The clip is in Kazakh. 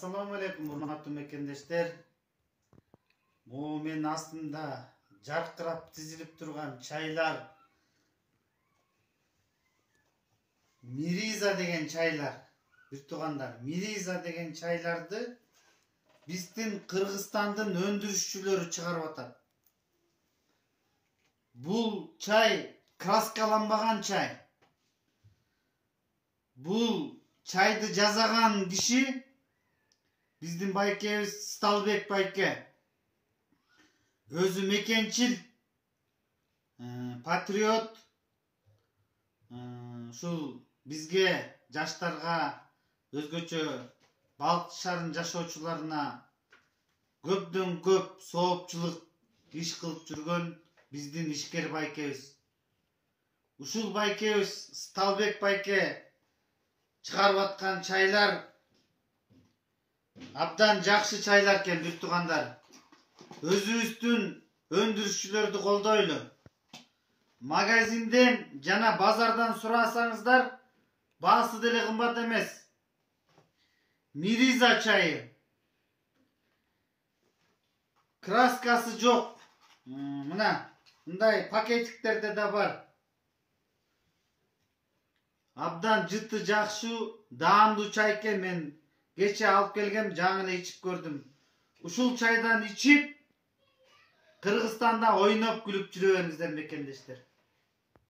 Assalamu alaikum hurmatly mekendештер. Bu men aslında jarkırap tizilip turgan çaylar Miriza degen çaylar. Bir tugandar Miriza degen çaylardı bizdin Kırgızstandın öndürüşçülörü çıkarıp atat. Bu çay kraskalanmagan çay. Bu çaydı jazagan kişi bizdin baykemiz Stalbek bayke. Özü mekençil, patriot, şu bizge, jaştarga, özgöçö, Balkışarın jaşoочуларына köpdөн köp soopçuluk iş kılıp жүргөн bizdin işker baykemiz. Ушул байкебиз Сталбек байке чыгарып аткан чайлар абдан жакшы чайлар экен бир туугандар. Өзүбүздүн өндүрүшчүлөрдү колдойлу. Магазинден жана базардан сурасаңыздар, баасы деле кымбат эмес. Мириза чайы. Краскасы жок. Мына мындай пакетиктерде да бар. Абдан жыты жакшы, даамдуу чай экен. Мен кече алып келгем, жаңы эле ичип көрдүм. Ушул чайдан ичип Кыргызстанда ойноп күлүп жүрө бериңиздер мекендештер.